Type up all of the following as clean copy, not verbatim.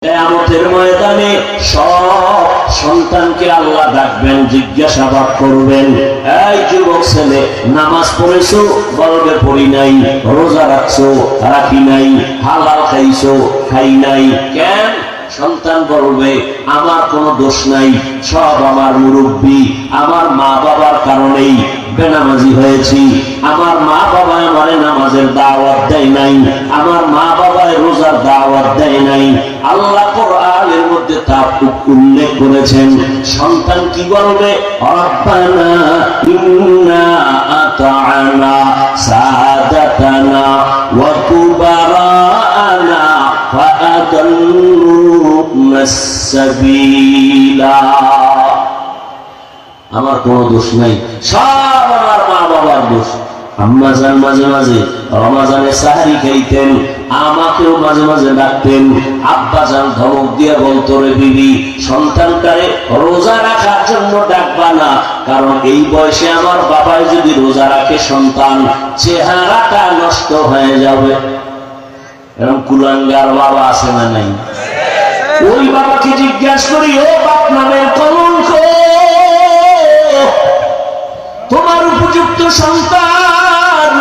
কিয়ামতের ময়দানে সব সন্তানকে আল্লাহ ডাকবেন, জিজ্ঞাসাবাদ করবেন, এই যুবক ছেলে নামাজ পড়েছো? বলবে পড়ি নাই। রোজা রাখছো? রাখি নাই। হালাল খাইছো? খাই নাই। কেন? সন্তান বলবে আমার কোনো দোষ নাই, সব আমার মুরব্বী, আমার মা বাবার কারণেই বেনামাজি হয়েছি। আমার মা বাবা আমারে নামাজের দাওয়াত দেয় নাই, আমার মা বাবা রোজার দাওয়াত দেয় নাই। আল্লাহ কোরআনের মধ্যে তা উল্লেখ করেছেন। সন্তান কি বলবে? রব্বানা ইন্না আতা'না সাদাতানা ওয়া কুবারানা ফাআদাল্লুনা সাবিলা। আমার কোনো দোষ নাই, সব আমার মা বাবার দোষ। আম্মা জান মাঝে মাঝে রমজানে সাহারি খাইতেন, আমাকেও মাঝে মাঝে ডাকতেন। আব্বা জান ধমক দিয়ে বলতো, রে বিবি, সন্তানটারে রোজা রাখার জন্য ডাকবা না, কারণ এই বয়সে আমার বাবাই যদি রোজা রাখে সন্তান চেহারাটা নষ্ট হয়ে যাবে। এরকম কুলাঙ্গার বাবা আছে না নাই? ওই বাবাকে জিজ্ঞাসা করি, ও বাপ নামের কলঙ্ক, তোমার উপযুক্ত সন্তান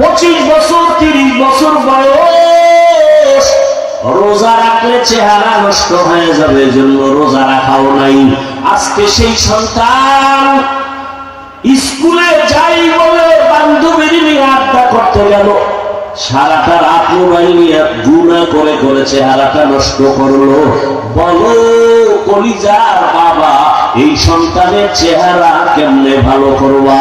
25 বছর 30 বছর বয়স, রোজা রাখলে চেহারা নষ্ট হয়ে যাবে, জন্য রোজা রাখাও নাই। আজকে সেই সন্তান স্কুলে যাই বলে বান্ধবীর নিয়ে আড্ডা করতে গেল, সারাটা রাত মোবাইল নিয়ে গুনাহ করে করে চেহারাটা নষ্ট করলো। বলো কলিজার বাবা, এই সন্তানের চেহারা কেমনে ভালো করবা?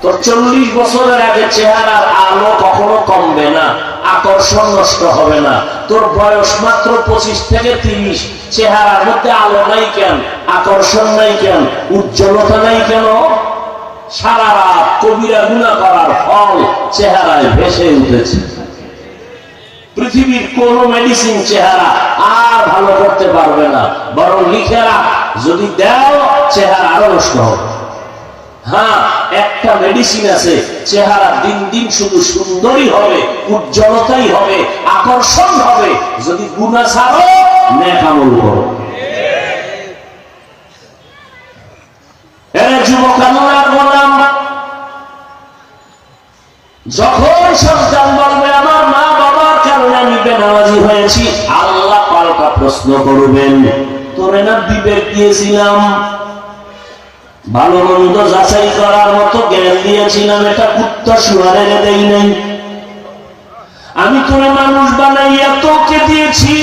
তোর 40 বছরের আগে চেহারার আলো কখনো কমবে না, আকর্ষণ নষ্ট হবে না। তোর বয়স মাত্র 25 থেকে 30, চেহারার মধ্যে আলো নাই কেন? আকর্ষণ নাই কেন? উজ্জ্বলতা নাই কেন? সারা রাত কবিরা গুনাহ করার ফল চেহারায় ভেসে উঠেছে। পৃথিবীর কোন মেডিসিন চেহারা আর ভালো করতে পারবে না, বরং লিখে রাখ, যদি দাও চেহারা আরো নষ্ট হবে। হ্যাঁ, একটা মেডিসিন আছে, চেহারা দিন দিন শুধু সুন্দরই হবে, উজ্জ্বলতাই হবে, আকর্ষণ হবে, যদি গুনাহ ছাড়ো, নেক আমল করো। যুবক আল্লাহর গোলাম, যখন সন্তান বলবে আমার মা বাবার কারণে আমি বেনামাজি হয়েছি, আল্লাহ পাল্টা প্রশ্ন করবেন, তোরে না বিবেক দিয়েছিলাম, ভালো মন্দ যাচাই করার মতো জ্ঞান দিয়েছিলাম, এটা কুত্তা শুয়ারের দেই নাই। আমি তোরে মানুষ বানাইয়া তোকে দিয়েছি,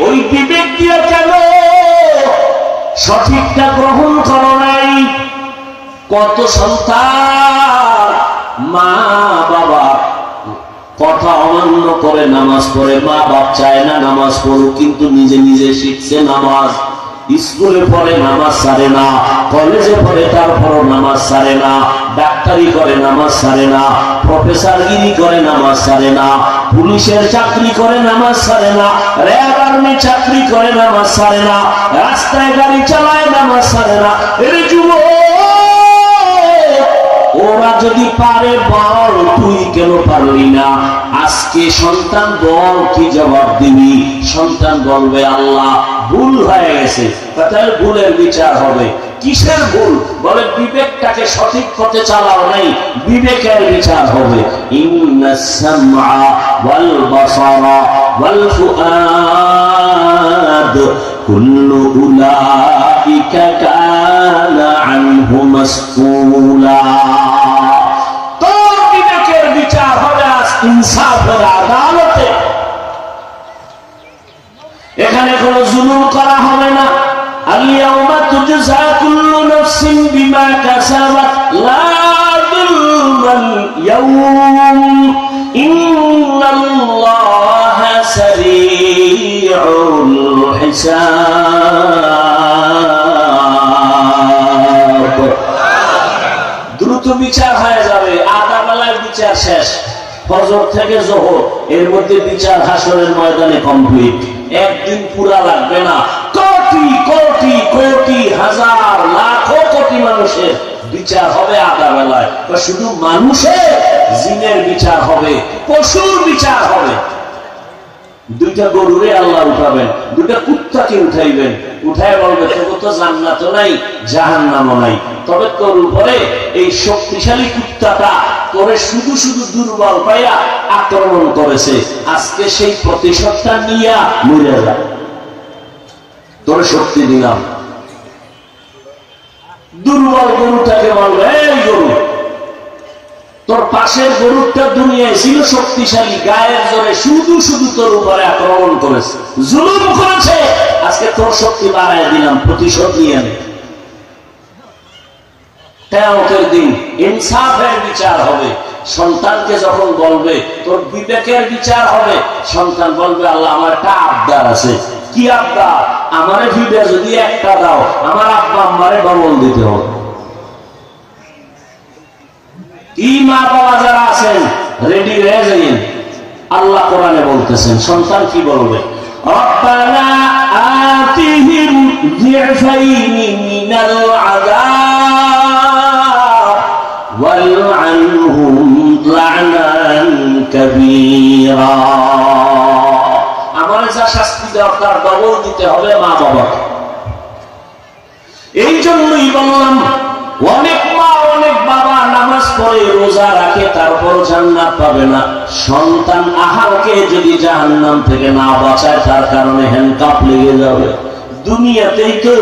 ওই বিবেক দিয়ে কেন সঠিকটা গ্রহণ করো নাই? কত সন্তান মা বাবা কথা অমান্য করে নামাজ পড়ে, মা বাপ চায় না নামাজ পড়ুক, কিন্তু নিজে নিজে শিখছে নামাজ। স্কুলে পড়ে নামাজ ছাড়ে না, কলেজে পড়ে তারপরও নামাজ ছাড়ে না, ডাক্তারি করে নামাজ ছাড়ে না, প্রফেসরগিরি করে নামাজ ছাড়ে না, পুলিশের চাকরি করে নামাজ ছাড়ে না, র্যাব আর্মি চাকরি করে নামাজ ছাড়ে না, রাস্তায় গাড়ি চালায় নামাজ ছাড়ে না। এর যুবক, ওরা যদি পারে বল, তুই কেন পারলি না? আজকে সন্তান বল, কি জবাব দিবি? সন্তান বলবে আল্লাহ ভুল হয়ে গেছে। তাহলে ভুলের বিচার হবে। কিসের ভুল? বলে বিবেকটাকে সঠিক পথে চালাও নাই, বিবেকের বিচার হবে। ইন্নাস সামআ ওয়াল বাসারা ওয়াল ফুআদ কুল্লু উলাইকা কানা আনহু মাসউলা। তোর বিবেকের বিচার হবে আজ ইনসাফের আদালতে। এখানে কোনো জুলুম করা হবে না। আল-ইয়াওমা তুজজা কুল্লু নাফসিন বিমা কাসাবাত লা যুলমাল ইয়াওম ইন্নাল্লাহা সারিউল হিসাব। দ্রুত বিচার হয়ে যাবে, আধা বেলায় বিচার শেষ, ফজর থেকে যোহর এর মধ্যে বিচার হাসরের ময়দানে কমপ্লিট। একদিন পুরা লাগবে না, কোটি কোটি কোটি হাজার লাখো কোটি মানুষের বিচার হবে আধা বেলায়। শুধু মানুষের, জিনের বিচার হবে, পশুর বিচার হবে। দুইটা গরুরে আল্লাহ উঠাবেন, দুইটা কুত্তাকে উঠাইবেন, উঠায় বলবে তোকে তো জান্নাত নাই জাহান্নামও নাই, তবে তোর উপরে এই শক্তিশালী কুত্তাটা তোরে শুধু শুধু দুর্বল পাইয়া আক্রমণ করেছে, আজকে সেই প্রতিশোধটা নিয়া মরে যা, তোরে শক্তি দিলাম। দুর্বল গরুটাকে বলবে এই গরু, তোর পাশের গরুটা দুনিয়ায় ছিল শক্তিশালী, গায়ের জোরে শুধু শুধু তোর উপরে আক্রমণ করেছে, জুলুম করেছে, আজকে তোর শক্তি বাড়ায় দিলাম, প্রতিশোধ নিয়ে নে। কিয়ামতের দিন ইনসাফের বিচার হবে। সন্তানকে যখন বলবে তোর বিবেকের বিচার হবে, সন্তান বলবে আল্লাহ আমার একটা আবদার আছে। কি আবদার? আমারে ভিড়ে যদি একটা দাও, আমার আব্বা আম্মারে ডবল দিতে হবে। কি মা বাবা যারা আছেন রেডি হয়ে যাইন, আল্লাহ কোরআনে বলতেছেন। সন্তান কি বলবে? রব্বানা আতিহিম যিফাইনি মিনাল আযাব ওয়ালআনহুম লা'নান কাবীরা। আমারে যা শাস্তি দরকার ডবল দিতে হবে মা বাবাকে। এই জন্যই বললাম অনেক মা অনেক বাবা নামাজ পড়ে রোজা রাখে, তারপর জান্নাত পাবে না। সন্তান আহারকে যদি জাহান্নাম থেকে না বাঁচায়, তার কারণে হ্যান্ডকাপ লেগে যাবে। দুনিয়াতেই তো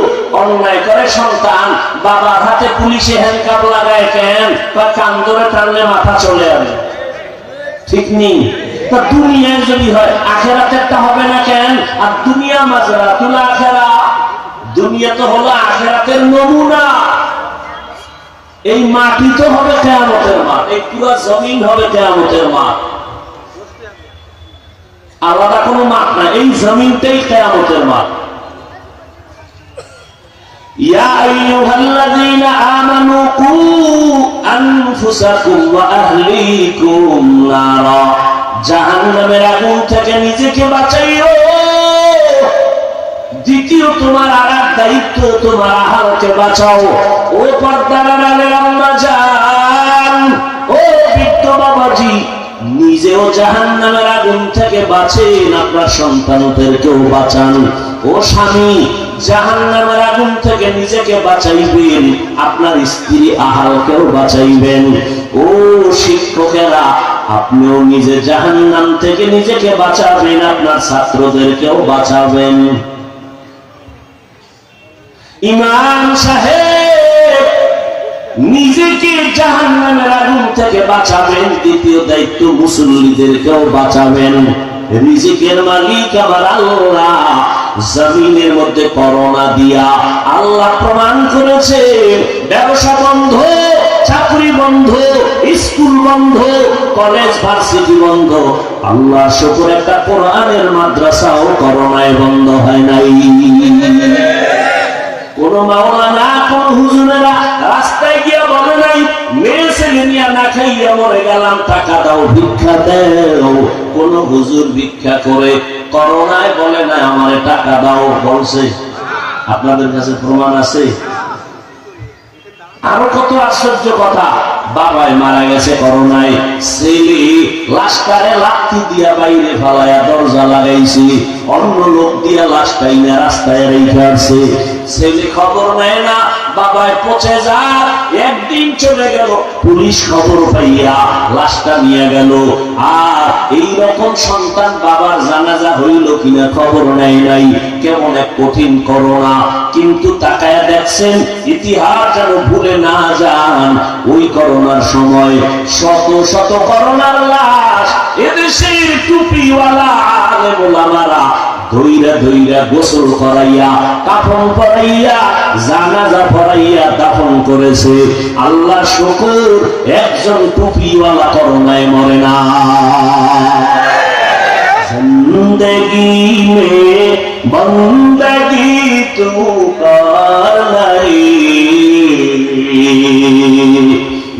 অন্যায় করে সন্তান, বাবার হাতে পুলিশে হ্যান্ডকাপ লাগায় কেন? বা কান ধরে টানলে মাথা চলে আসে, ঠিক নেই? তা দুনিয়ায় যদি হয় আখেরাতেরটা হবে না কেন? আর দুনিয়া মাজরাতুল আখিরা, দুনিয়া তো হলো আখেরাতের নমুনা। এই মাটি তো হবে কিয়ামতের মাঠ, এই পুরো জমিন হবে কিয়ামতের মাঠ, আলাদা কোনো মাঠ না, এই জমিনটাই কিয়ামতের মাঠ। ইয়া আইয়ুহাল্লাযীনা আমানু কু আনফুসাকুম ওয়া আহলিকুম নারা, জাহান্নামের আগুন থেকে নিজেকে বাঁচাইও। দ্বিতীয় তোমার আরেক দায়িত্ব, তোমার আহারকে বাঁচাও। ও পর্দার আড়ালের আম্মা জান, ও বৃদ্ধ বাবাজি, নিজেও জাহান্নামের আগুন থেকে বাঁচেন, আপনার সন্তানদেরকেও বাঁচান। ও স্বামী, জাহান্নামের আগুন থেকে নিজেকে বাঁচাইবেন, আপনার স্ত্রী আহারকেও বাঁচাইবেন। ও শিক্ষকেরা, আপনিও নিজে জাহান্নাম থেকে নিজেকে বাঁচাবেন, আপনার ছাত্রদেরকেও বাঁচাবেন। ইমাম সাহেব, নিজেকে জাহান্নামের আগুন থেকে বাঁচাবেন, দ্বিতীয় দায়িত্ব মুসল্লিদেরকেও বাঁচাবেন। রিজিকের মালিক আমার আল্লাহ। জমিনের মধ্যে করোনা দিয়া আল্লাহ প্রমাণ করেছে ব্যবসা বন্ধ, চাকরি বন্ধ, স্কুল বন্ধ, কলেজ ভার্সিটি বন্ধ। আল্লাহ শুকর, একটা কোরআনের মাদ্রাসাও করোনায় বন্ধ হয় নাই। কোন মাওলানা, কোন হুজুরেরা রাস্তায় গিয়া বলে নাই মেয়ে ছেলে নিয়ে না খাইয়া মরে গেলাম, টাকা দাও, ভিক্ষা দাও। কোন হুজুর ভিক্ষা করে করোনায় বলে নাই আমারে টাকা দাও, বলছে? আপনাদের কাছে প্রমাণ আছে? আরো কত আশ্চর্য কথা, বাবাই মারা গেছে করোনায়, ছেলে লাশটারে লাথি দিয়া বাইরে ফালাইয়া দরজা লাগাইছে, অন্য লোক দিয়া লাশটাই না রাস্তায় রেখে আসছে। ছেলে খবর নেয় না, বাবায় পচে যায়। একদিন চলে গেল, পুলিশ খবর পাইয়া লাশটা নিয়ে গেল। আর এই রকম সন্তান বাবার জানাজা হইল কিনা খবর নেয় নাই। কেমন এক কঠিন করোনা, কিন্তু তাকায়া দেখছেন ইতিহাস যেন ভুলে না যান। ওই করোনার সময় শত শত করোনার লাশ এদেশের টুপিওয়ালা আলেম ওলামারা ধইরা ধইরা গোসল করাইয়া, কাফন পরাইয়া, জানাজা পরাইয়া দাফন করেছে। আল্লাহ শুকর, একজন টুপিওয়ালা করোনায় মরে না। জিন্দেগি মে বন্দগি তু কর নাই,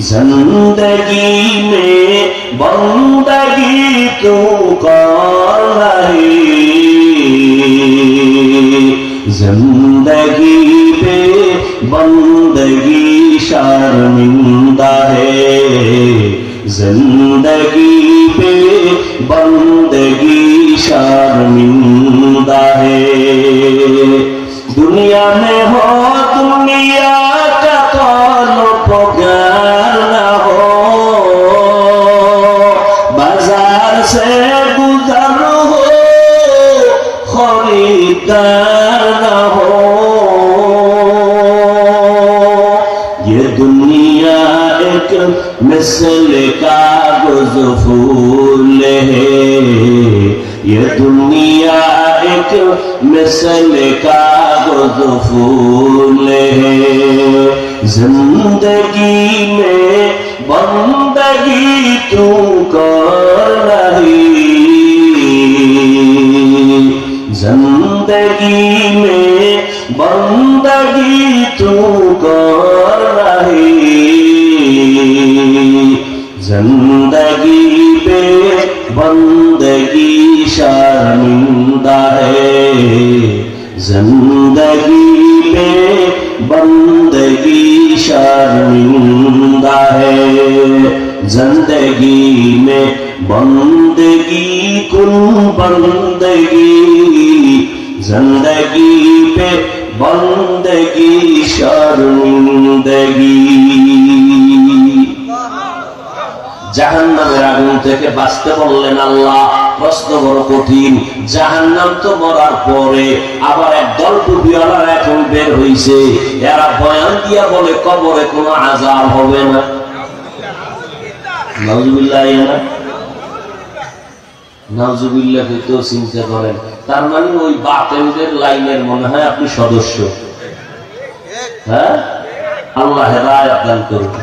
জিন্দেগি মে বন্দগি তু কর নাই, जिंदगी पे बंदगी शर्मिंदा है, जिंदगी पे बंदगी शर्मिंदा दुनिया एक मिसल कागज फूल है जिंदगी में बंदगी तू कर नहीं जिंदगी में बंदगी तू कर नहीं जिंदगी पे बंदगी शर्मिंदा है जिंदगी पे बंदगी शर्मिंदा है जिंदगी में बंदगी कुल बंदगी जिंदगी पे बंदगी शर्मिंदगी জাহান্নামের আগুন থেকে বাঁচতে বললেন আল্লাহ। প্রশ্ন বড় কঠিন, জাহান্নাম তো মরার পরে, আবার একদল টুপিওয়ালারা এখন বের হইছে, এরা বয়ান দিয়া বলে কবরে কোনো আযাব হবে না। নাউজুবিল্লাহ না নাউজুবিল্লাহ তো চিন্তা করেন, তার মানে ওই বাতেনদের লাইনের মনে হয় আপনি সদস্য। হ্যাঁ, আল্লাহ হেদায়েত দান করুন।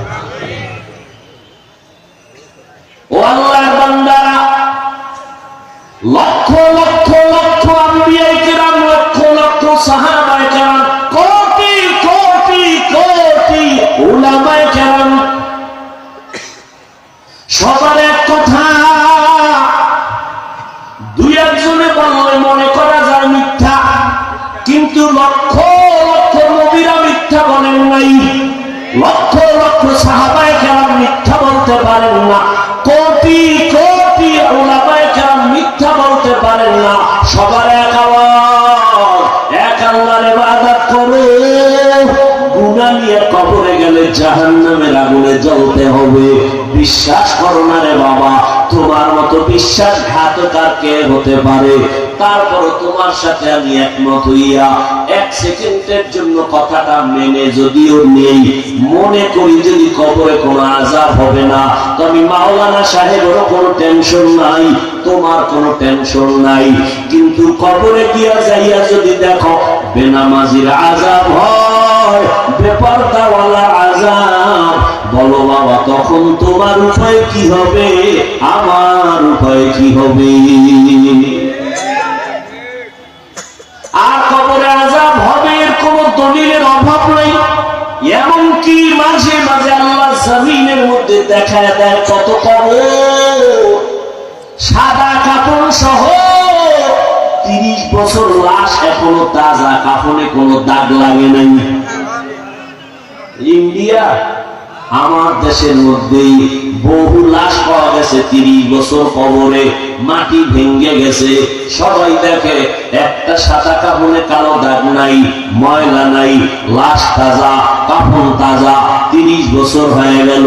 ও আল্লাহর বান্দারা, লক্ষ লক্ষ লক্ষ আম্বিয়া কিরাম, লক্ষ লক্ষ সাহাবা কিরাম, কোটি কোটি কোটি উলামা কিরাম, সবার এক কথা, দুই একজনে বললে মনে করা যায় মিথ্যা, কিন্তু লক্ষ লক্ষ নবীরা মিথ্যা বলেন নাই, লক্ষ লক্ষ সাহাবা কিরাম মিথ্যা বলতে পারেন না, কোটি কোটি উলামায়ে কেরাম মিথ্যা বলতে পারেন না। সবার এক আওয়াজ, এক আল্লাহর ইবাদত করো, গুনাহ নিয়ে কবরে গেলে জাহান্নামের আগুনে জ্বলতে হবে। বিশ্বাস করো না রে বাবা, তোমার মতো বিশ্বাসঘাতক আর কে হতে পারে? তারপরও তোমার সাথে আমি একমত হইয়া এক সেকেন্ডের জন্য কথাটা মেনে যদিও নেই, মনে করি যদি কবরে কোনো আযাব হবে না, তো আমি মাওলানা সাহেবেরও কোনো টেনশন নাই, তোমার কোনো টেনশন নাই। কিন্তু কবরে গিয়া যাইয়া যদি দেখো বেনামাজির আযাব হয়, বেপরদাওয়ালার আযাব, বলো বাবা তখন তোমার উপায় কি হবে, আমার উপায় কি হবে? আর কবরে আযাব হবে এর কোনো দলিলের অভাব নাই। এমনকি মাঝে মাঝে আল্লাহ জমিনের মধ্যে দেখায় দেয় কত কবর, সাদা কাপড় সহ 30 বছর লাশ এখনো তাজা, কাফনে কোনো দাগ লাগে নাই। ইন্ডিয়া, আমার দেশের মধ্যেই বহু লাশ পাওয়া গেছে 30 বছর কবরে, মাটি ভেঙে গেছে, সবাই দেখে একটা সাদা কাফনে কালো দাগ নাই, ময়লা নাই, লাশ তাজা, কাফন তাজা, 30 বছর হয়ে গেল।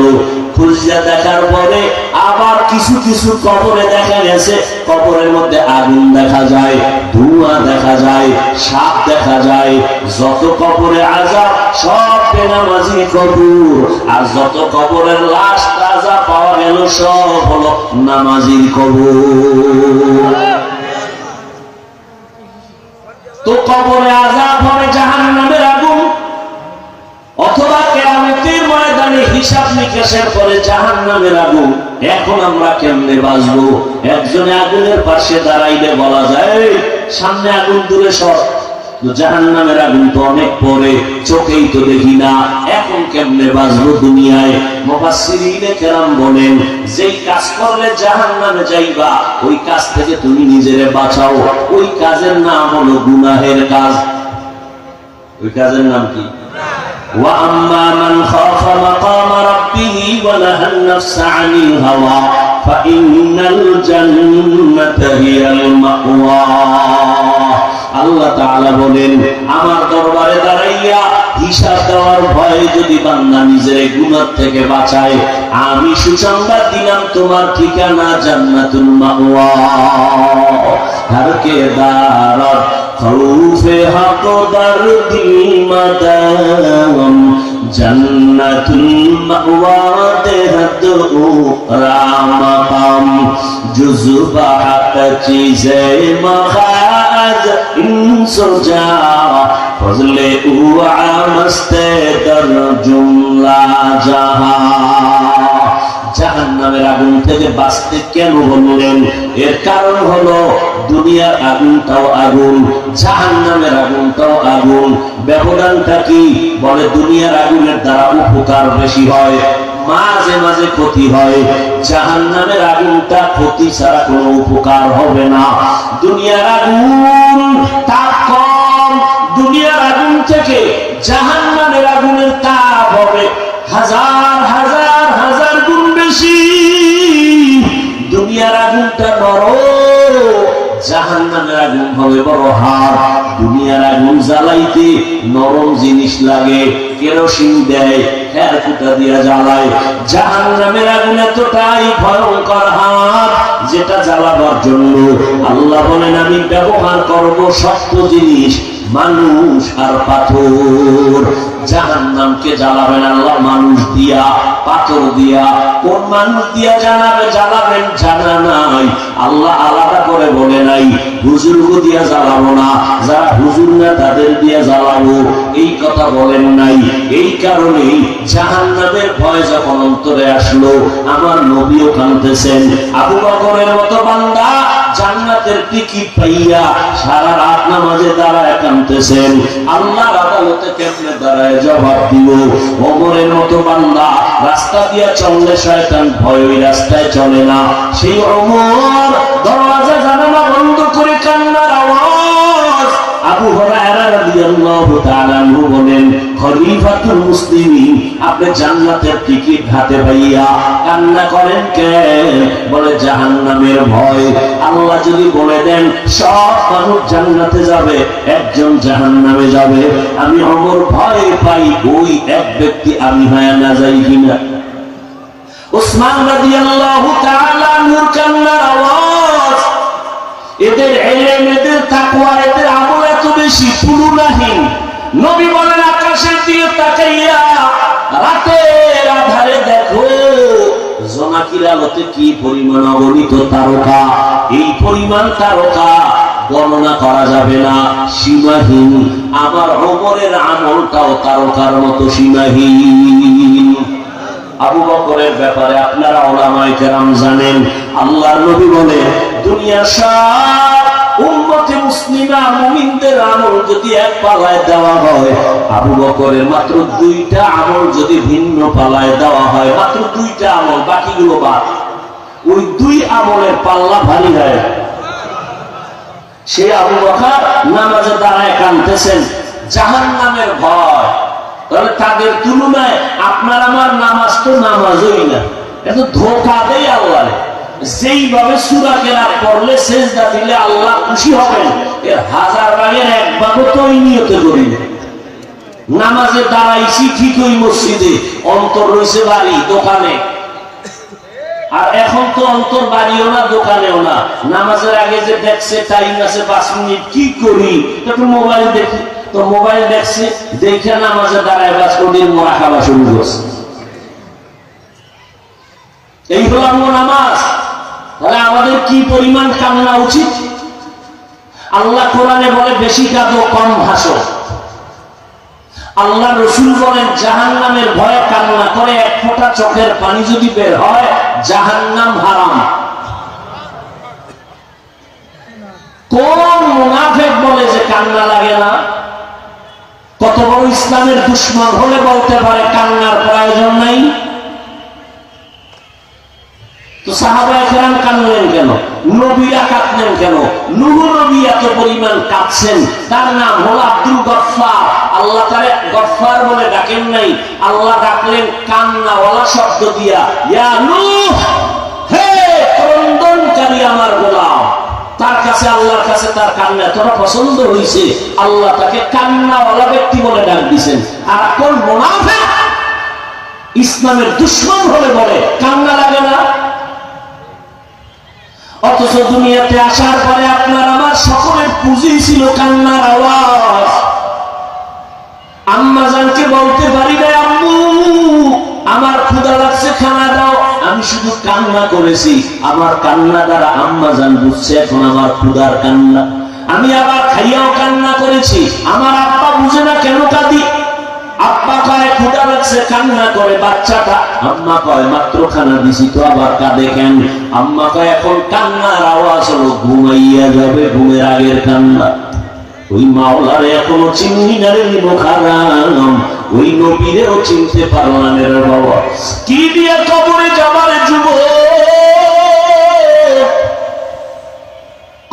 খুঁজে দেখার পরে আবার কিছু কিছু কবরে দেখা গেছে কবরের মধ্যে আগুন দেখা যায়, ধোঁয়া দেখা যায়, সাপ দেখা যায়। যত কবরে আযাব সব বেনামাজি কবর, আর যত কবরের লাশ তাজা পাওয়া গেল সব হলো নামাজির কবর। তো কবরে আযাব হবে জাহান্নামের আগুন, অথবা কিয়ামতের ময়দানে হিসাব নিকাশের পরে জাহান্নামের আগুন। এখন আমরা কেমনে বাঁচবো? একজনে আগুনের পাশে দাঁড়াইলে বলা যায় সামনে আগুন, দূরে সর। জাহান্নামের আগুন তো অনেক পরে, চোখেই তো দেখি না, এখন কেমনে বাঁচবো দুনিয়ায়? মুফাসসিরিনে কেরাম বলেন, যেই কাজ করলে জাহান্নামে যাইবা ওই কাজ থেকে তুমি নিজেরে বাঁচাও, ওই কাজের নাম হলো গুনাহের কাজ। ওই কাজের নাম কি? وَأَمَّا مَنْ خَافَ مَقَامَ رَبِّهِ وَنَهَى النَّفْسَ عَنِ الْهَوَى فَإِنَّ الْجَنَّةَ هِيَ الْمَأْوَى। আল্লাহ তাআলা বলেন, আমার দরবারে দাঁড়াইয়া হিসাব দেওয়ার ভয়ে যদি বান্দা নিজের গুনাহ থেকে বাঁচায়, আমি সুসংবাদ দিলাম তোমার ঠিকানা জান্নাতুল মাওয়া। हर के दारत खौफे हक दर्द मदाम जन्नतुल मअवा देहत उकरा मकाम। जुज़्बा चीज़े मखाज इंसुजा फजले उआ मस्ते दर जुमला जहां। জাহান্নামের আগুন থেকে বাঁচতে কেন বললেন? এর কারণ হলো দুনিয়ার আগুনটাও আগুন, জাহান্নামের আগুনটাও আগুন। ব্যবধানটা কি? বলে দুনিয়ার আগুনের দ্বারা উপকার বেশি হয়, মাঝে মাঝে ক্ষতি হয়। জাহান্নামের আগুনটা ক্ষতি ছাড়া কোনো উপকার হবে না। দুনিয়ার আগুন তাপ কম, দুনিয়ার আগুন থেকে জাহান্নামের আগুনের তাপ হবে হাজার হাজার হাজার গুণ বেশি। দুনিয়ার আগুনটা বড়, জাহান্নামের আগুন হবে বড় হাড়। দুনিয়ার আগুন জ্বালাইতে নরম জিনিস লাগে, কেরোসিন দেয়, খের কুটা দিয়া জ্বালায়। জাহান্নামের আগুন এতটাই ভয়ঙ্কর হাড়, যেটা জ্বালাবার জন্য আল্লাহ বলেন আমি ব্যবহার করব শক্ত জিনিস, মানুষ আর পাথর। জাহান্নামকে জ্বালাবেন আল্লাহ মানুষ দিয়া, পাথর দিয়া। কোন মানুষ দিয়া জ্বালাবেন জানা নাই, আল্লাহ আলাদা করে বলে নাই হুজুরকে দিয়া জ্বালাবো না, যারা হুজুর না তাদের দিয়া জ্বালাবো, এই কথা বলেন নাই। এই কারণেই জাহান্নামের ভয় যখন অন্তরে আসলো, আমার নবীও কাঁদতেছেন। আবু বকরের মতো বান্দা জান্নাতের টিকিট পাইয়া সারা রাত নামাজে দাঁড়ায় কাঁদতেছেন। আল্লাহর আদালতে কেমনে দাঁড়ায় জবাব দিব? ওমরের মতো বান্দা রাস্তা দিয়া চললে শয়তান ভয় ওই রাস্তায় চলে না, সেই ওমর দরওয়াজা জানালা বন্ধ করে কান্নার আওয়াজ। আবু হুরায়রা রাদিয়াল্লাহু তাআলা আনহু বলেন, খলিফাতুল মুসলিমিন আপনি জান্নাতের টিকিট হাতে পাইয়া কান্না করেন কেন? বলে জাহান্নামের ভয়। আল্লাহ যদি বলে দেন সব মানুষ জান্নাতে যাবে, একজন জাহান্নামে যাবে, আমি ওমর ভয় পাই ওই এক ব্যক্তি আমি হয়ে না যাই কিনা। উসমান রাদিয়াল্লাহু তাআলা আনহুর কান্নার আওয়াজ। এদের ইলম, এদের তাকওয়া, এদের আমল এত বেশি তুলনাহীন। নবী বলেন আকাশের দিকে তাকাইয়া রাতের আধারে দেখো জোনাকির আলোতে কি পরিমাণ অগণিত তারকা। এই পরিমাণ তারকা গণনা করা যাবে না, সীমাহীন। আমার ওমরের আমলটাও তারকার মতো সীমাহীন। আবু বকরের ব্যাপারে আপনারা উলামায়ে কেরাম জানেন, আল্লাহর নবী বলে দুনিয়ার সব উম্মতে মুসলিমা মুমিনদের আমল যদি এক পাল্লায় দেওয়া হয়, আবু বকরের মাত্র 2টা আমল যদি ভিন্ন পাল্লায় দেওয়া হয়, মাত্র 2টা আমল, বাকিগুলো বাদ। ওই 2 আমলের পাল্লা ভারী হয়। সে আবু বকর নামাজে দাঁড়ায় কাঁদতেছেন জাহান্নামের ভয়। তাহলে তাদের তুলনায় আপনার আমার নামাজ তো নামাজই না, এত ধোঁকা দেয় আল্লাহ। যেইভাবে সূরা কেরাত পড়লে সেজদা দিলে আল্লাহ খুশি হবেন, এর 1000 ভাগের 1 ভাগও তো ওই নিয়তে করি না। নামাজে দাঁড়াইছি ঠিকই মসজিদে, অন্তর রয়েছে বাড়ি দোকানে। আর এখন তো অন্তর বাড়িও না দোকানেও না। নামাজের আগে যে দেখছে টাইম আছে 5 মিনিট, কি করি একটু মোবাইল দেখি, তো মোবাইল দেখছে, দেখে নামাজে দাঁড়ায় 5 মিনিট মুরাকাবা শুরু করছে। এই হলো আমার নামাজ। তাহলে আমাদের কি পরিমাণ কান্না উচিত? আল্লাহ কোরআনে বলে বেশি কাঁদো কম ভাসো। আল্লাহ রসুল বলেন জাহান্নামের ভয়ে কান্না করে 1 ফোঁটা চোখের পানি যদি বের হয় জাহান্নাম হারাম। কোন মুনাফিক বলে যে কান্না লাগে না? কত বড় ইসলামের দুশমন হলে বলতে পারে কান্নার প্রয়োজন নাই? তো সাহাবায়ে কেরাম কাঁদলেন কেন? নবীরা কাঁদলেন কেন? নূহ নবী এত পরিমাণ কাঁদছেন, তার নাম হলো আব্দুল গফফার। আল্লাহ তারে গফফার বলে ডাকেন নাই, আল্লাহ ডাকলেন কান্নাওয়ালা শব্দ দিয়া, ইয়া নূহ, হে ক্রন্দনকারী আমার গোলাম। তার কাছে আল্লাহর কাছে তার কান্না এতটা পছন্দ হয়েছে, আল্লাহ তাকে কান্নাওয়ালা ব্যক্তি বলে ডাক দিয়েছেন। আর কোন মুনাফিক ইসলামের দুশমন হলে বলে কান্না লাগে না? অথচ দুনিয়াতে আসার পরে আপনার আমার সকলের পুঁজি ছিল কান্নার আওয়াজ। আম্মা জানকে বলতে পারি না আম্মু আমার ক্ষুধা লাগছে খানা দাও, আমি আমি শুধু কান্না করেছি, আমার কান্না দ্বারা আম্মা জান বুঝছে এখন আমার ক্ষুধার কান্না। আমি আবার খাইয়াও কান্না করেছি, আমার আব্বা বুঝে না কেন কাঁদি। আব্বা কয় ক্ষুধা লাগছে, কান্না করে বাচ্চাটা। আম্মা কয় মাত্র খানা দিছি তো আবার কাঁদে কেন? আম্মা কয় এখন কান্নার আওয়াজ হলো ঘুমাইয়া যাবে, ঘুমের আগের কান্না। ওই মাওলারে এখনো চিনি না রে মুখারাম, ওই নবীরেও চিনতে পারো না রে বাবা। কি দিয়ে কবরে যাবার যুবক,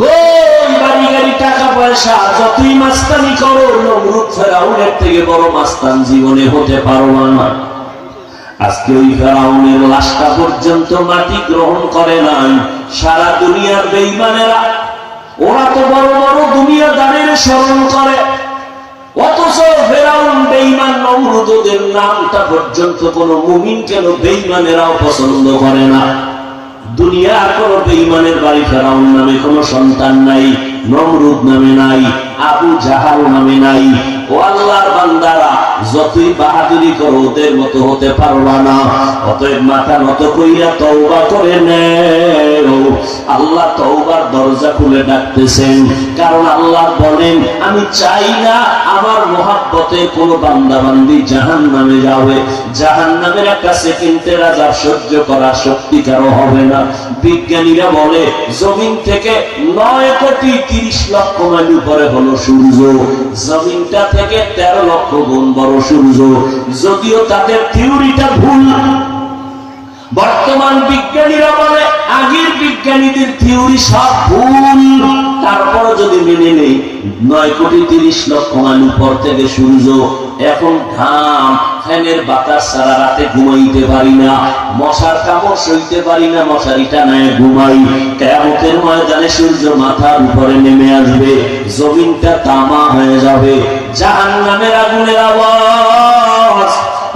কোন বাড়ি গাড়ি টাকা পয়সা যতই মাস্তানি করো, নমরুদ ফেরাউনের থেকে বড় মাস্তান জীবনে হতে পারো না। আজকে ওই ফেরাউনের লাশটা পর্যন্ত মাটি গ্রহণ করে নাই সারা দুনিয়ার বেঈমানেরা। ওরা তো বড় বড় দুনিয়াদারের স্মরণ করে, অথচ ফেরাউন বেঈমান নমরুদ, ওদের নামটা পর্যন্ত কোন মুমিন কেন বেঈমানেরাও পছন্দ করে না। দুনিয়ার কোন বেঈমানের বাড়ি ফেরাউন নামে কোন সন্তান নাই, নমরুদ নামে নাই, আবু জাহাল নামে নাই। ও আল্লাহর বান্দারা, যতই বাহাদুরি করো ওদের মতো হতে পারবা না। অতএব মাথা নত কইরা তওবা করে নেও। আল্লাহ তওবার দরজা খুলে ডাকতেছেন, কারণ আল্লাহ বলেন আমি চাই না আমার মহব্বতে কোন বান্দা বান্দি জাহান্নামে যাবে। জাহান্নামের একটা সেকেন্ডের আযাব সহ্য করা শক্তি কারো হবে না। বিজ্ঞানীরা বলে জমিন থেকে 9 কোটি 30 লক্ষ মাইল উপরে হলো সূর্য, জমিনটা থেকে 13 লক্ষ গুণ বড় সূর্য। যদিও তাদের থিওরিটা ভুল, বর্তমান বিজ্ঞানীরা বলে আগের বিজ্ঞানীদের থিওরি সব ভুল, তারপরে যদি মেনে নেই 9 কোটি 30 লক্ষ মাইল উপর থেকে সূর্য। এখন ঘাম ফ্যানের বাতাস ছাড়া রাতে ঘুমাইতে পারি না, মশার কামড় সইতে পারি না, মশারিটা নেয় ঘুমাই। কিয়ামতের ময়দানে সূর্য মাথার উপরে নেমে আসবে, জমিনটা তামা হয়ে যাবে, জাহান্নামের আগুনের আওয়াজ,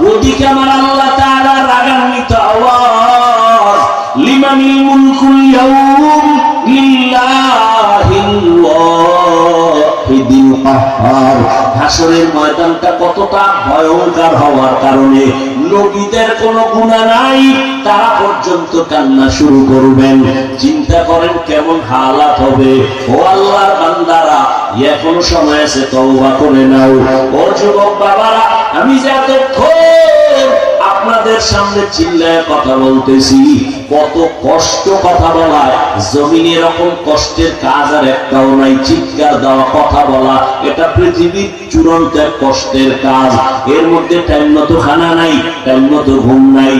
ওদিকে আমার আল্লাহ তাআলা রাগান্বিত আওয়াজ, লিমানিল মুলকুল ইয়াউম লিল্লাহিল ওয়াহিদিল কাহ্হার। হাসরের ময়দানটা কতটা ভয়ঙ্কর হওয়ার কারণে নবীদের কোনো গুনাহ নাই, তারা পর্যন্ত কান্না শুরু করবেন। চিন্তা করেন কেমন হালাত হবে। ও আল্লাহর বান্দারা, এখনো সময় আছে, তওবা করে নাও। ও যুবক বাবারা, আমি যে এতক্ষণ আপনাদের সামনে চিল্লায় কথা বলতেছি, কত কষ্ট কথা বলায়, জমিনে এরকম কষ্টের কাজ আর একটাও নাই। চিৎকার দেওয়া, কথা বলা, এটা পৃথিবীর চূড়ান্ত এক কষ্টের কাজ। এর মধ্যে টাইম মতো খানা নাই, টাইম মতো ঘুম নাই।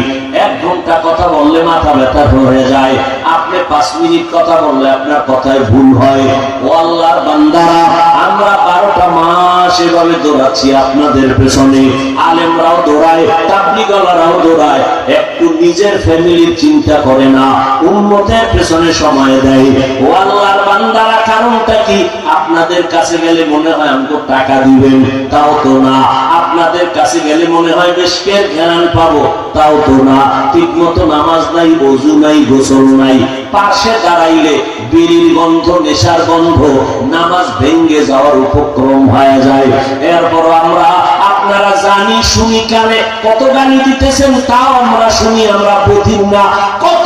1 ঘন্টা কথা বললে মাথা ব্যথা হয়ে যায়, আপনি 5 মিনিট কথা বললে আপনার কথায় ভুল হয়। ও আল্লাহর বান্দারা, আমরা 12টা মাস এভাবে দৌড়াচ্ছি আপনাদের পেছনে, আলেমরাও দৌড়ায়, তাবলীগওয়ালারাও দৌড়ায়, একটু নিজের ফ্যামিলির চিন্তা করে না, উম্মতের পেছনে সময় দেয়। ও আল্লাহর বান্দারা, কারণটা কি? আপনাদের কাছে গেলে মনে হয় আমাকে টাকা দিবেন, তাও তো না। আপনাদের কাছে গেলে মনে হয় বেশ পেট ঘেরান পাবো, তাও তো না। ঠিক মতো নামাজ নাই, ওযু নাই, গোসল নাই, পাশে দাঁড়াইলে বিড়ির গন্ধ, নেশার গন্ধ, নামাজ ভেঙ্গে যাওয়ার উপক্রম হয়ে যায়। এরপর আমরা, আপনারা জানি শুনি, কানে কত গালি দিতেছেন, তাও আমরা শুনি, আমরা বুঝি না। কত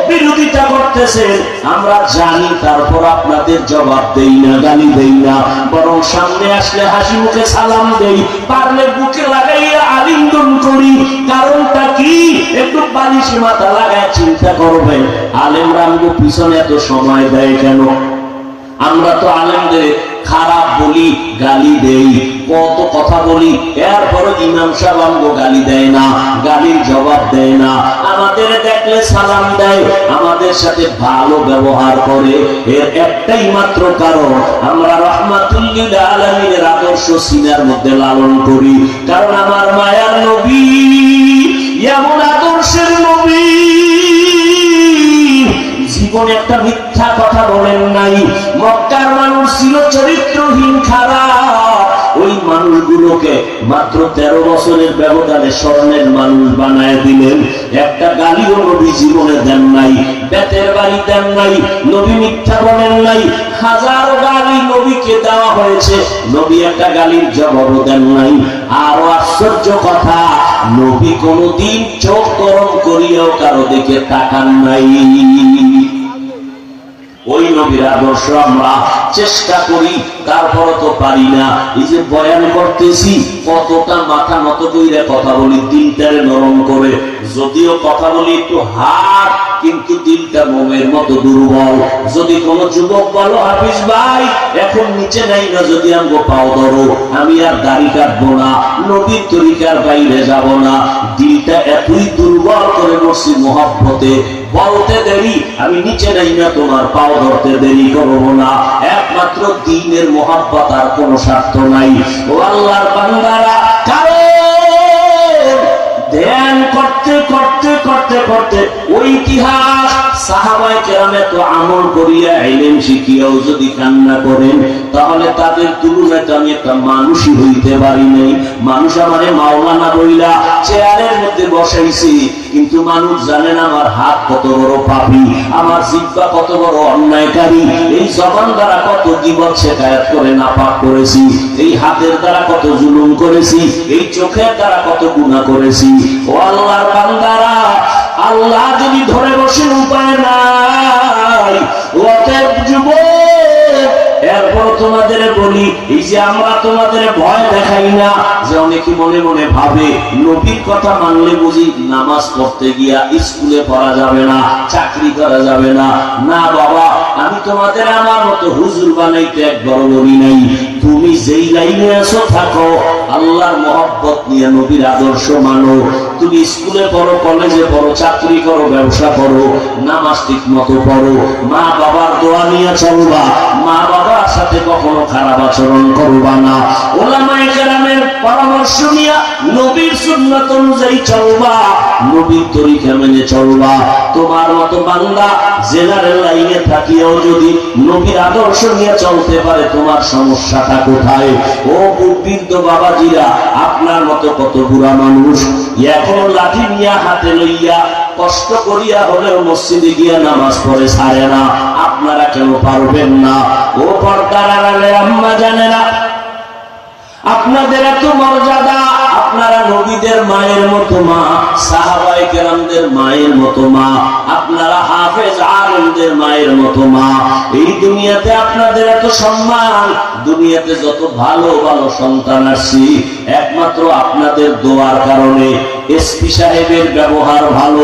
বিরোধিতা করতেছেন আমরা জানি, তারপর আপনাদের জবাব দেই না, গালি দেই না, বরং সামনে আসলে হাসি মুখে সালাম দেই, পারলে বুকে লাগাইয়া আলিঙ্গন করি। কারণটা কি? একটু বালিশে মাথা লাগায় চিন্তা করবেন, আলেমরা আমাকে পিছনে এত সময় দেয় কেন? আমরা তো আলেমদের খারাপ বলি, গালি দেই, কত কথা বলি, এরপরও ইমাম সাহেব আমাকে গালি দেয় না, গালির জবাব দেয় না, আমাদের দেখলে সালাম দেয়, আমাদের সাথে ভালো ব্যবহার করে। এর একটাই মাত্র কারণ, আমরা রাহমাতুল লিল আলামিনের আদর্শ সিনার মধ্যে লালন করি। কারণ আমার মায়ার নবী এমন আদর্শের নবী, জীবনে একটা মিথ্যা কথা বলেন নাই। মক্কার মানুষ ছিল চরিত্রহীন, খারাপ, ওই মানুষ মানুষগুলোকে মাত্র 13 বছরের ব্যবধানে স্বর্ণের মানুষ বানায় দিলেন। একটা গালিও নবী জীবনে দেন নাই, বেতের বাড়ি দেন নাই, নবী মিথ্যা বলেন নাই। হাজারো গালি নবীকে দেওয়া হয়েছে, নবী একটা গালির জবাবও দেন নাই। আরো আশ্চর্য কথা, নবী কোনদিন চোখ গরম করিয়াও কারো দিকে তাকান নাই। ওই নবীর আদর্শ আমরা চেষ্টা করি, তারপর তো পারি না। এই যে বয়ান করতেছি, কতটা মাথা নত কইরা কথা বলি, দিলটারে নরম করে। যদিও কথা বলি একটু হাত, কিন্তু দিলটা মোমের মতো দুর্বল। যদি কোন যুবক বলো, হাফিজ ভাই এখন নিচে নাই না, যদি আমগো পাও ধরো, আমি আর দাড়ি কাটবো না, নবীর তরিকার বাইরে যাব না। দিলটা এতই দুর্বল করে বসছি মহব্বতে, বলতে দেরি, আমি নিচে নাই না, তোমার পাও ধরতে দেরি করবো না। একমাত্র দ্বীনের মহব্বত, আর কোন স্বার্থ নাই। ও আল্লাহর বান্দারা, কারণ ধ্যান করতে করতে করতে করতে ওই ইতিহাস সাহাবায়ে কেরামে তো আমল করিয়া ইলম শিখিয়াও যদি কান্না করেন, তাহলে তাদের তুলনায় তো আমি একটা মানুষই হইতে পারি নাই। মানুষ আমারে মাওলানা বইলা চেয়ারের মধ্যে বসাইছি, কিন্তু মানুষ জানেন আমার হাত কত বড় পাপী, আমার জিহ্বা কত বড় অন্যায়কারী, এই জবান দ্বারা কত গীবত শিকায়াত করে নাপাক করেছি, এই হাতের দ্বারা কত জুলুম করেছি, এই চোখের দ্বারা কত গুনাহ করেছি। ও আল্লাহর বান্দারা, আল্লাহ যদি ধরে বসেন উপায় নাই। অতএব যুবক, এরপর তোমাদের বলি, এই যে আমরা তোমাদের ভয় দেখাই না, যে অনেকে মনে মনে ভাবে নবীর কথা মানলে বুঝি নামাজ পড়তে গিয়া স্কুলে পড়া যাবে না, চাকরি করা যাবে না। না বাবা, আমি তোমাদের আমার মতো হুজুর বানাইতে একবার বলি নাই। তুমি যেই লাইনে আছো থাকো, আল্লাহর মহব্বত নিয়ে নবীর আদর্শ মানো। তুমি স্কুলে পড়ো, কলেজে পড়ো, চাকরি করো, ব্যবসা করো, নামাজ ঠিক মতো পড়ো, মা বাবার দোয়া নিয়ে চলবা, মা বাবার সাথে কখনো খারাপ আচরণ করবা না, উলামায়ে কেরামের পরামর্শ নিয়ে নবীর সুন্নাত অনুযায়ী চলবা, নবীর তরিকা মেনে চলবা। তোমার মতো বান্দা জেনারেল লাইনে থাকিও যদি নবীর আদর্শ নিয়ে চলতে পারে, তোমার সমস্যাটা কোথায়? ও বৃদ্ধ বাবাজিরা, আপনার মতো কত বুড়া মানুষ এখন লাঠি নিয়ে হাতে লইয়া কষ্ট করিয়া হলেও মসজিদে গিয়া নামাজ পড়ে ছাড়ে না, আপনারা কেন পারবেন না? ও পর্দার আড়ালে আম্মা জানেরা, আপনাদের এত মর্যাদা, আপনারা নবীদের মায়ের মতো মা, সাহাবায়ে কেরামদের মায়ের মতো মা, আপনারা হাফেজ আলেমদের মায়ের মতো মা। এই দুনিয়াতে আপনাদের এত সম্মান, দুনিয়াতে যত ভালো ভালো সন্তান আসছি, একমাত্র আপনাদের দোয়ার কারণে। এসপি সাহেবের ব্যবহার ভালো,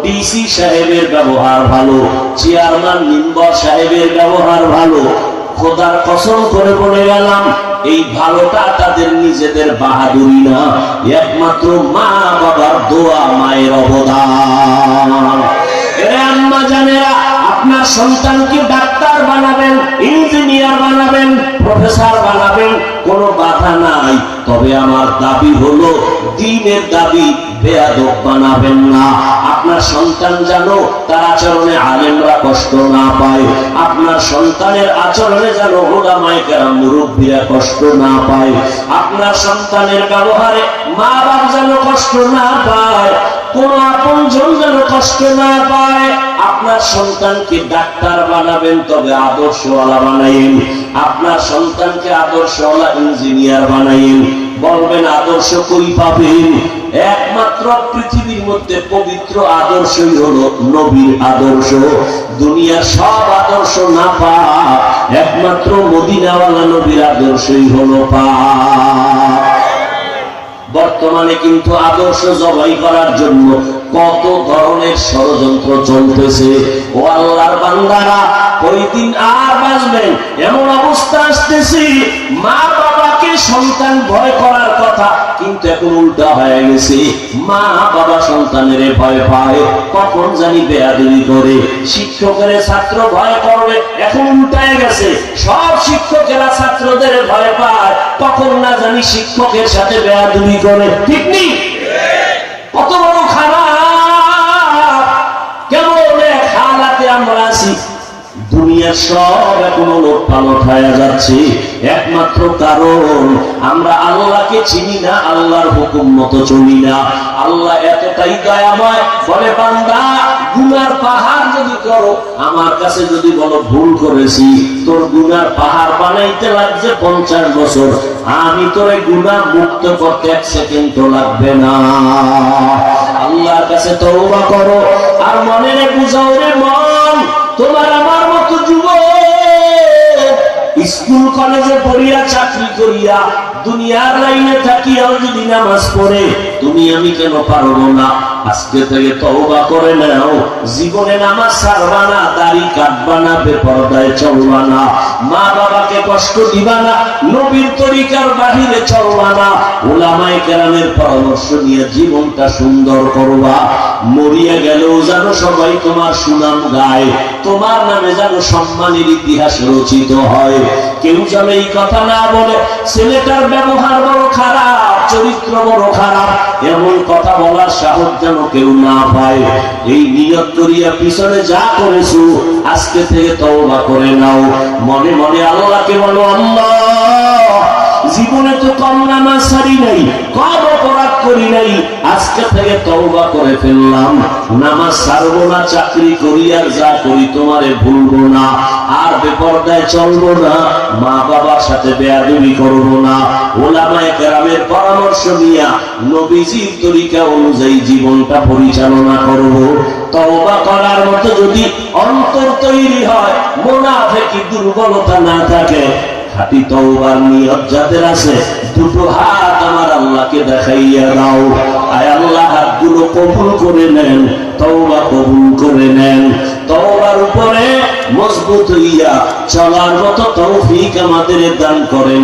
ডিসি সাহেবের ব্যবহার ভালো, চেয়ারম্যান মেম্বার সাহেবের ব্যবহার ভালো। খোদার কসম করে বলে গেলাম, এই ভালোটা তাদের নিজেদের বাহাদুরি না, একমাত্র মা বাবার দোয়া, মায়ের অবদান। এরে আম্মা জানেরা, আপনার সন্তানকে ডাক্তার বানাবেন, ইঞ্জিনিয়ার বানাবেন, প্রফেসর বানাবেন, কোনো বাধা নাই। তবে আমার দাবি হলো, দ্বীনের দাবি, বেয়াদব বানাবেন না। আপনার সন্তান যেন তার আচরণে আলেমরা কষ্ট না পায়, আপনার সন্তানের আচরণে যেন উলামায়ে কেরাম মুরব্বীরা কষ্ট না পায়, আপনার সন্তানের ব্যবহারে মা বাবা যেন কষ্ট না পায়, কোন আপনজন যেন কষ্ট না পায়। আপনার সন্তানকে ডাক্তার বানাবেন, তবে আদর্শওয়ালা বানাইন। আপনার সন্তানকে আদর্শওয়ালা ইঞ্জিনিয়ার বানাইন। বলবেন আদর্শ কই পাবেন? একমাত্র পৃথিবীর মধ্যে পবিত্র আদর্শই হলো নবীর আদর্শ। দুনিয়ার সব আদর্শ না পাক, একমাত্র মদিনাওয়ালা নবীর আদর্শই হলো পাক। বর্তমানে কিন্তু আদর্শ জবাই করার জন্য কত ধরনের ষড়যন্ত্র চলতেছে। ও আল্লাহর বান্দারা, ওই দিন আর বাঁচবেন এমন অবস্থা আসতেছে, মা বাবাকে সন্তান ভয় করার কথা, কিন্তু এখন উল্টা হয়ে গেছে। মা বাবা সন্তানের ভয় পায়, কখন জানি বেয়াদবি করে। শিক্ষকের ছাত্র ভয় করবে, এখন উল্টায় গেছে। সব শিক্ষকেরা ছাত্রদের ভয় পায়, কখন না জানি শিক্ষকের সাথে বেয়াদবি করে। ঠিক নেই? কত বড় খারাপ, কেমন এক হালাতে আমরা আছি। দুনিয়া দুনিয়ার সব এখন ওলটপালট হয়ে যাচ্ছে, একমাত্র কারণ আমরা আল্লাহকে চিনি না, আল্লাহর হুকুম মতো চলি না। আল্লাহ এতটাই দয়াময়, বলে বান্দা গুনার পাহাড় যদি করো, আমার কাছে যদি বলো ভুল করেছি, তোর গুনার পাহাড় বানাইতে লাগছে 50 বছর, আমি তোরে গুনাহ মুক্ত করতে 1 সেকেন্ডও লাগবে না। আল্লাহর কাছে তওবা করো আর মনে বুঝাও রে মন, তোমার আমার মতো যুবক স্কুল কলেজে পড়িয়া চাকরি করিয়া দুনিয়ার লাইনে থাকিয়াও যদি নামাজ পড়ে, তুমি আমি কেন পারবো না? আজকে থেকে তওবা করে নাও, জীবনে নামাজ ছাড়বা না, দাড়ি কাটবা না, বেপরদায় চলবা না, মা বাবাকে কষ্ট দিবা না, নবীর তরিকার বাহিরে চলবা না, উলামায়ে কেরামের পরামর্শ নিয়ে জীবনটা সুন্দর করবা। মরিয়া গেলেও যেন সবাই তোমার সুনাম গায়, তোমার নামে যেন সম্মানের ইতিহাস রচিত হয়। কেউ যেন এই কথা না বলে ছেলেটার ব্যবহার বড় খারাপ, চরিত্র বড় খারাপ, এমন কথা বলার সাহস যেন কেউ না পায়। এই নিয়ত করিয়া পিছনে যা করেছো আজকে থেকে তওবা করে নাও। মনে মনে আল্লাহকে বলো, আল্লাহ জীবনে তো কম নামাজ ছাড়ি নাই, কম অপরাধ করি নাই, আজকে থেকে তওবা করে ফেললাম, নামাজ ছাড়বো না, চাকরি করি আর যা করি তোমারে ভুলবো না, আর বেপরদায় চলবো না, মা বাবার সাথে বেয়াদবি করবো না, উলামায়ে কেরামের পরামর্শ নিয়া নবীজির তরিকা অনুযায়ী জীবনটা পরিচালনা করব। তওবা করার মতো যদি অন্তর তৈরি হয়, মুনাফিকি দুর্বলতা না থাকে, খাঁটি তওবার নিয়ত যাদের আছে, দুটো হাত আমার আল্লাহকে দেখাইয়া দাও। আয় আল্লাহ, হাতগুলো কবুল করে নেন, তওবা কবুল করে নেন, তওবার উপরে মজবুত হইয়া চলার মতো তৌফিক আমাদের দান করেন।